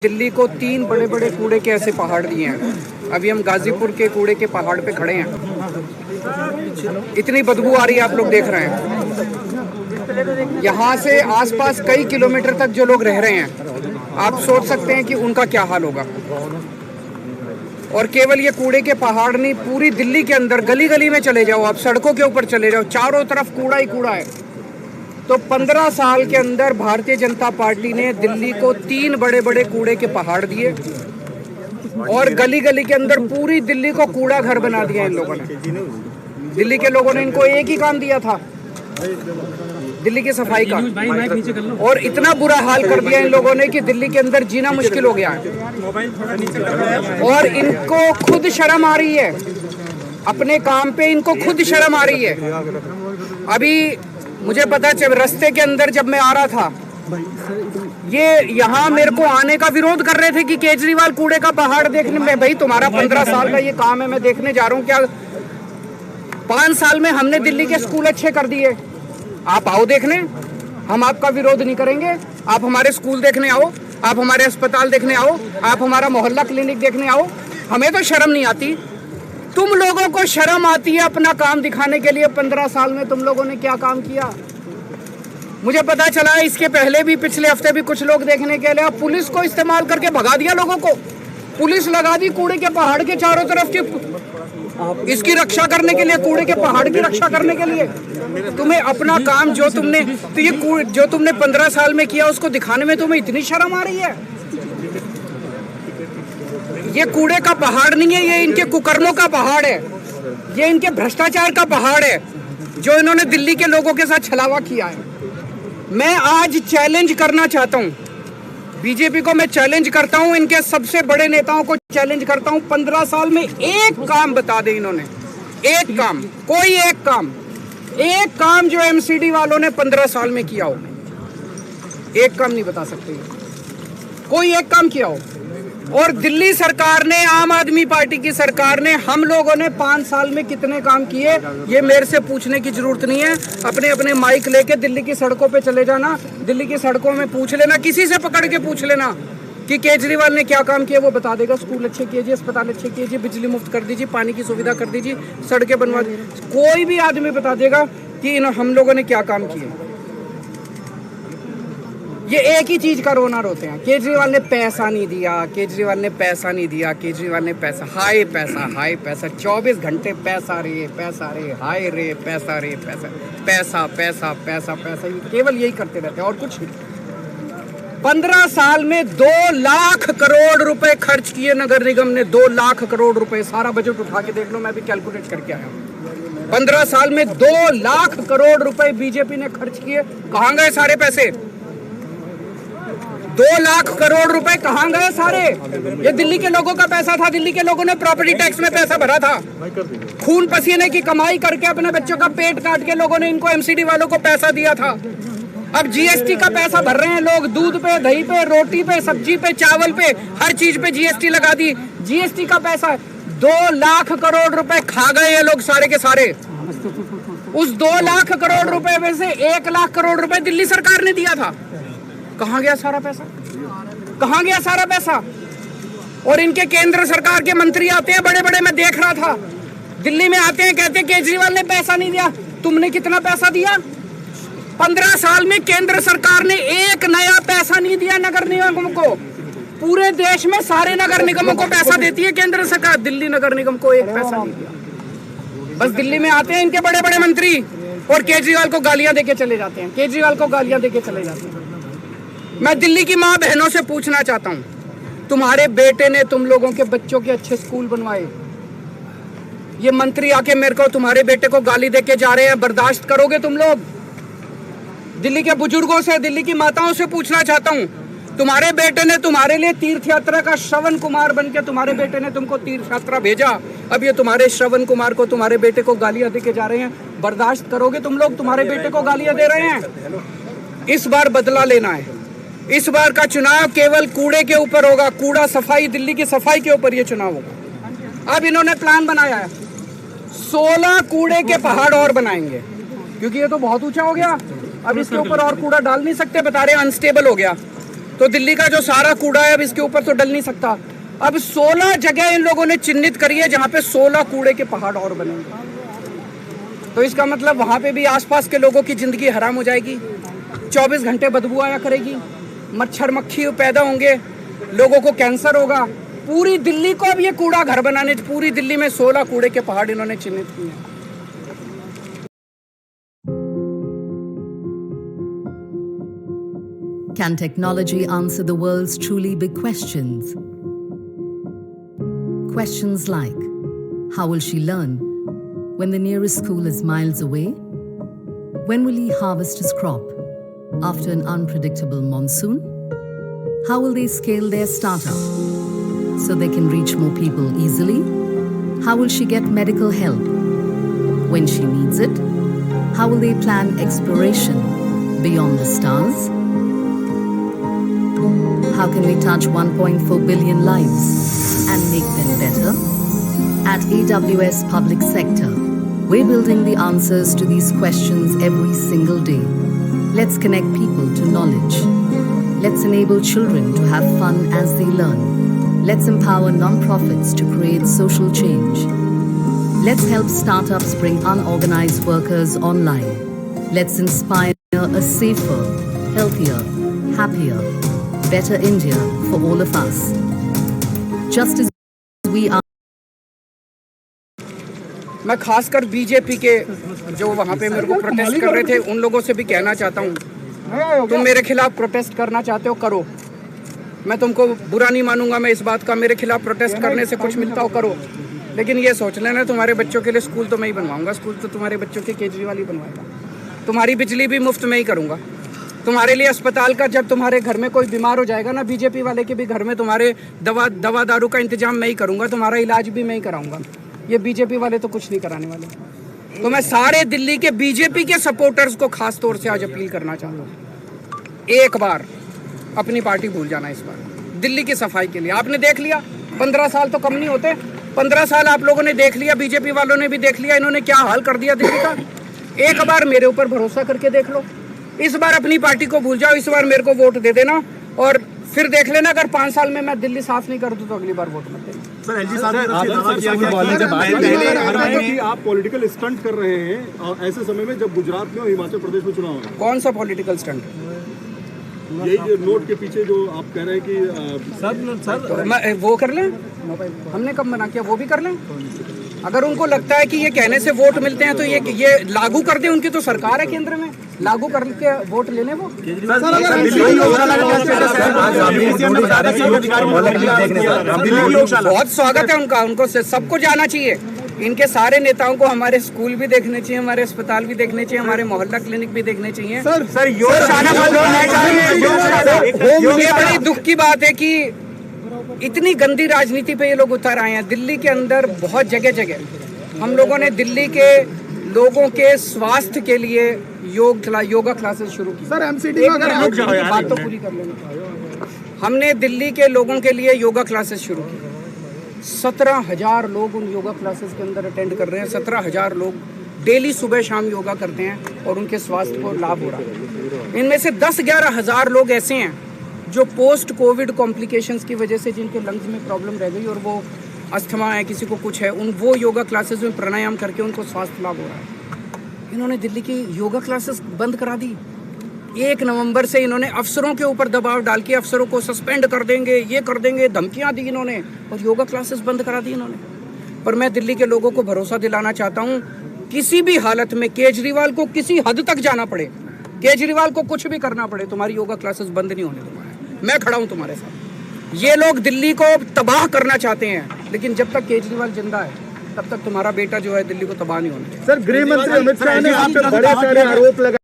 दिल्ली को 3 बड़े बड़े कूड़े के ऐसे पहाड़ दिए हैं। अभी हम गाजीपुर के कूड़े के पहाड़ पे खड़े हैं। इतनी बदबू आ रही है, आप लोग देख रहे हैं। यहाँ से आसपास कई किलोमीटर तक जो लोग रह रहे हैं, आप सोच सकते हैं कि उनका क्या हाल होगा। और केवल ये कूड़े के पहाड़ नहीं, पूरी दिल्ली के अंदर गली गली में चले जाओ, आप सड़कों के ऊपर चले जाओ, चारों तरफ कूड़ा ही कूड़ा है। तो 15 साल के अंदर भारतीय जनता पार्टी ने दिल्ली को 3 बड़े बड़े कूड़े के पहाड़ दिए और गली गली के अंदर पूरी दिल्ली को कूड़ा घर बना दिया इन लोगों ने। दिल्ली के लोगों ने इनको एक ही काम दिया था, दिल्ली की सफाई का, और इतना बुरा हाल कर दिया इन लोगों ने कि दिल्ली के अंदर जीना मुश्किल हो गया है। और इनको खुद शर्म आ रही है, अपने काम पे इनको खुद शर्म आ रही है। अभी मुझे पता चल, रास्ते के अंदर जब मैं आ रहा था, ये यहाँ मेरे को आने का विरोध कर रहे थे कि केजरीवाल कूड़े का पहाड़ देखने में। भाई तुम्हारा 15 साल का ये काम है, मैं देखने जा रहा हूँ। क्या 5 साल में हमने दिल्ली के स्कूल अच्छे कर दिए, आप आओ देखने, हम आपका विरोध नहीं करेंगे। आप हमारे स्कूल देखने आओ, आप हमारे अस्पताल देखने आओ, आप हमारा मोहल्ला क्लिनिक देखने आओ। हमें तो शर्म नहीं आती, तुम लोगों को शर्म आती है अपना काम दिखाने के लिए। 15 साल में तुम लोगों ने क्या काम किया? मुझे पता चला इसके पहले भी, पिछले हफ्ते भी कुछ लोग देखने के लिए पुलिस को इस्तेमाल करके भगा दिया लोगों को। पुलिस लगा दी कूड़े के पहाड़ के चारों तरफ की, इसकी रक्षा करने के लिए, कूड़े के पहाड़ की रक्षा करने के लिए। तुम्हें अपना काम जो तुमने, तो ये जो तुमने 15 साल में किया उसको दिखाने में तुम्हें इतनी शर्म आ रही है? ये कूड़े का पहाड़ नहीं है, ये इनके कुकर्मों का पहाड़ है, ये इनके भ्रष्टाचार का पहाड़ है जो इन्होंने दिल्ली के लोगों के साथ छलावा किया है। मैं आज चैलेंज करना चाहता हूं, बीजेपी को मैं चैलेंज करता हूं, इनके सबसे बड़े नेताओं को चैलेंज करता हूं। 15 साल में एक काम बता दे इन्होंने, एक काम, कोई एक काम जो एमसीडी वालों ने 15 साल में किया हो। एक काम नहीं बता सकते, कोई एक काम किया हो। और दिल्ली सरकार ने, आम आदमी पार्टी की सरकार ने, हम लोगों ने 5 साल में कितने काम किए, ये मेरे से पूछने की जरूरत नहीं है। अपने अपने माइक लेके दिल्ली की सड़कों पे चले जाना, दिल्ली की सड़कों में पूछ लेना, किसी से पकड़ के पूछ लेना कि केजरीवाल ने क्या काम किया, वो बता देगा। स्कूल अच्छे कीजिए, अस्पताल अच्छे कीजिए, बिजली मुफ्त कर दीजिए, पानी की सुविधा कर दीजिए, सड़कें बनवा दीजिए, कोई भी आदमी बता देगा कि हम लोगों ने क्या काम किए। ये एक ही चीज का रोना रोते हैं, केजरीवाल ने पैसा नहीं दिया, केजरीवाल ने पैसा नहीं दिया, केजरीवाल ने पैसा, हाय पैसा, 24 घंटे पैसा रे, हाय रे, पैसा रे, पैसा, ये केवल यही करते रहते हैं और कुछ नहीं। 15 साल में 2 लाख करोड़ रुपए खर्च किए नगर निगम ने, 2 लाख करोड़ रुपए। सारा बजट उठा के देख लो, मैं भी कैलकुलेट करके आया हूँ। 15 साल में 2 लाख करोड़ रुपए बीजेपी ने खर्च किए। कहाँ गए सारे पैसे? 2 लाख करोड़ रुपए कहाँ गए सारे? ये दिल्ली के लोगों का पैसा था, दिल्ली के लोगों ने प्रॉपर्टी टैक्स में पैसा भरा था, खून पसीने की कमाई करके अपने बच्चों का पेट काट के लोगों ने इनको एमसीडी वालों को पैसा दिया था। अब जीएसटी का पैसा भर रहे हैं लोग, दूध पे, दही पे, रोटी पे, सब्जी पे, चावल पे, हर चीज पे जीएसटी लगा दी। जीएसटी का पैसा 2 लाख करोड़ रुपए खा गए ये लोग सारे के सारे। उस 2 लाख करोड़ रुपए में से 1 लाख करोड़ रुपए दिल्ली सरकार ने दिया था। कहाँ गया सारा पैसा? कहाँ गया सारा पैसा? और इनके केंद्र सरकार के मंत्री आते हैं बड़े बड़े, मैं देख रहा था, दिल्ली में आते हैं, कहते हैं केजरीवाल ने पैसा नहीं दिया। तुमने कितना पैसा दिया? 15 साल में केंद्र सरकार ने एक नया पैसा नहीं दिया नगर निगम को। पूरे देश में सारे नगर निगमों को पैसा देती है केंद्र सरकार, दिल्ली नगर निगम को एक पैसा नहीं दिया। बस दिल्ली में आते हैं इनके बड़े बड़े मंत्री और केजरीवाल को गालियां देके चले जाते हैं, केजरीवाल को गालियां देके चले जाते हैं। मैं दिल्ली की माँ बहनों से पूछना चाहता हूँ, तुम्हारे बेटे ने तुम लोगों के बच्चों के अच्छे स्कूल बनवाए, ये मंत्री आके मेरे को तुम्हारे बेटे को गाली देके जा रहे हैं, बर्दाश्त करोगे तुम लोग? दिल्ली के बुजुर्गों से, दिल्ली की माताओं से पूछना चाहता हूँ, तुम्हारे बेटे ने तुम्हारे लिए तीर्थ यात्रा का श्रवण कुमार बन के, तुम्हारे बेटे ने तुमको तीर्थ यात्रा भेजा, अब ये तुम्हारे श्रवण कुमार को, तुम्हारे बेटे को गालियां देके जा रहे हैं, बर्दाश्त करोगे तुम लोग? तुम्हारे बेटे को गालियां दे रहे हैं। इस बार बदला लेना है। इस बार का चुनाव केवल कूड़े के ऊपर होगा, कूड़ा सफाई, दिल्ली की सफाई के ऊपर ये चुनाव होगा। अब इन्होंने प्लान बनाया है, 16 कूड़े के पहाड़ और बनाएंगे, क्योंकि ये तो बहुत ऊंचा हो गया, अब इसके ऊपर और कूड़ा डाल नहीं सकते, बता रहे अनस्टेबल हो गया। तो दिल्ली का जो सारा कूड़ा है अब इसके ऊपर तो डल नहीं सकता। अब 16 जगह इन लोगों ने चिन्हित करी है जहाँ पे 16 कूड़े के पहाड़ और बनेंगे। तो इसका मतलब वहाँ पे भी आसपास के लोगों की जिंदगी हराम हो जाएगी, 24 घंटे बदबू आया करेगी, मच्छर मक्खी पैदा होंगे, लोगों को कैंसर होगा। पूरी दिल्ली को अब ये कूड़ा घर बनाने, पूरी दिल्ली में 16 कूड़े के पहाड़ इन्होंने चिन्हित किए हैं। Can technology answer the world's truly big questions? Questions like, how will she learn when the nearest school is miles away? When will he harvest his crop after an unpredictable monsoon? How will they scale their startup so they can reach more people easily? How will she get medical help when she needs it? How will they plan exploration beyond the stars? How can we touch 1.4 billion lives and make them better? At AWS Public Sector, we're building the answers to these questions every single day. Let's connect people to knowledge. Let's enable children to have fun as they learn. Let's empower non-profits to create social change. Let's help startups bring unorganized workers online. Let's inspire a safer, healthier, happier, better India for all of us. Just as we are. मैं खासकर BJP के जो वहाँ पे मेरे को protest कर रहे थे उन लोगों से भी कहना चाहता हूँ, तुम मेरे खिलाफ प्रोटेस्ट करना चाहते हो करो, मैं तुमको बुरा नहीं मानूंगा। मैं इस बात का, मेरे खिलाफ प्रोटेस्ट करने से कुछ मिलता हो करो, लेकिन ये सोच लेना तुम्हारे बच्चों के लिए स्कूल तो मैं ही बनवाऊंगा, स्कूल तो तुम्हारे बच्चों के केजरीवाल ही बनवाएगा, तुम्हारी बिजली भी मुफ्त में ही करूंगा, तुम्हारे लिए अस्पताल का, जब तुम्हारे घर में कोई बीमार हो जाएगा ना, बीजेपी वाले के भी घर में तुम्हारे दवा दारू का इंतजाम मैं ही करूंगा, तुम्हारा इलाज भी मैं ही कराऊंगा। ये बीजेपी वाले तो कुछ नहीं कराने वाले। तो मैं सारे दिल्ली के बीजेपी के सपोर्टर्स को खास तौर से आज अपील करना चाहता हूँ, एक बार अपनी पार्टी भूल जाना। इस बार दिल्ली की सफाई के लिए आपने देख लिया, 15 साल तो कम नहीं होते, 15 साल आप लोगों ने देख लिया, बीजेपी वालों ने भी देख लिया, इन्होंने क्या हाल कर दिया दिल्ली का। एक बार मेरे ऊपर भरोसा करके देख लो, इस बार अपनी पार्टी को भूल जाओ, इस बार मेरे को वोट दे देना और फिर देख लेना अगर 5 साल में मैं दिल्ली साफ नहीं कर दूं तो अगली बार वोट मत देना। सर एलजी साहब कि आप पॉलिटिकल स्टंट कर रहे हैं और ऐसे समय में जब गुजरात में और हिमाचल प्रदेश में चुनाव है। कौन सा पॉलिटिकल स्टंट? यही जो नोट के पीछे जो आप कह रहे हैं कि सर वो कर लें, हमने कब मना किया, वो भी कर लें। अगर उनको लगता है कि ये कहने से वोट मिलते हैं तो ये लागू कर दें, उनकी तो सरकार है केंद्र में, लागू करके वोट ले लें वो। बहुत स्वागत है उनका, उनको सबको जाना चाहिए। इनके सारे नेताओं को हमारे स्कूल भी देखने चाहिए, हमारे अस्पताल भी देखने चाहिए, हमारे मोहल्ला क्लिनिक भी देखने चाहिए। ये बड़ी दुख की बात है कि इतनी गंदी राजनीति पे ये लोग उतर आए हैं। दिल्ली के अंदर बहुत जगह जगह हम लोगों ने दिल्ली के लोगों के स्वास्थ्य के लिए योगा क्लासेस शुरू की। सर एमसीडी में अगर आप बात तो पूरी कर लेना। हमने दिल्ली के लोगों के लिए योगा क्लासेस शुरू की, 17,000 लोग उन योगा क्लासेस के अंदर अटेंड कर रहे हैं। 17,000 लोग डेली सुबह शाम योगा करते हैं और उनके स्वास्थ्य को लाभ हो रहा है। इनमें से 10-11 हज़ार लोग ऐसे हैं जो पोस्ट कोविड कॉम्प्लिकेशंस की वजह से जिनके लंग्स में प्रॉब्लम रह गई और वो अस्थमा है, किसी को कुछ है, वो योगा क्लासेस में प्राणायाम करके उनको स्वास्थ्य लाभ हो रहा है। इन्होंने दिल्ली की योगा क्लासेस बंद करा दी। 1 नवंबर से इन्होंने अफसरों के ऊपर दबाव डाल के अफसरों को सस्पेंड कर देंगे, ये कर देंगे, धमकियां दी इन्होंने और योगा क्लासेस बंद करा दी इन्होंने। पर मैं दिल्ली के लोगों को भरोसा दिलाना चाहता हूँ, किसी भी हालत में केजरीवाल को किसी हद तक जाना पड़े, केजरीवाल को कुछ भी करना पड़े, तुम्हारी योगा क्लासेस बंद नहीं होने दूंगा। मैं खड़ा हूँ तुम्हारे साथ। ये लोग दिल्ली को तबाह करना चाहते हैं, लेकिन जब तक केजरीवाल जिंदा है तब तक तुम्हारा बेटा जो है दिल्ली को तबाह नहीं होना चाहिए। सर गृह मंत्री अमित शाह ने आप पे बड़े सारे आरोप लगाए।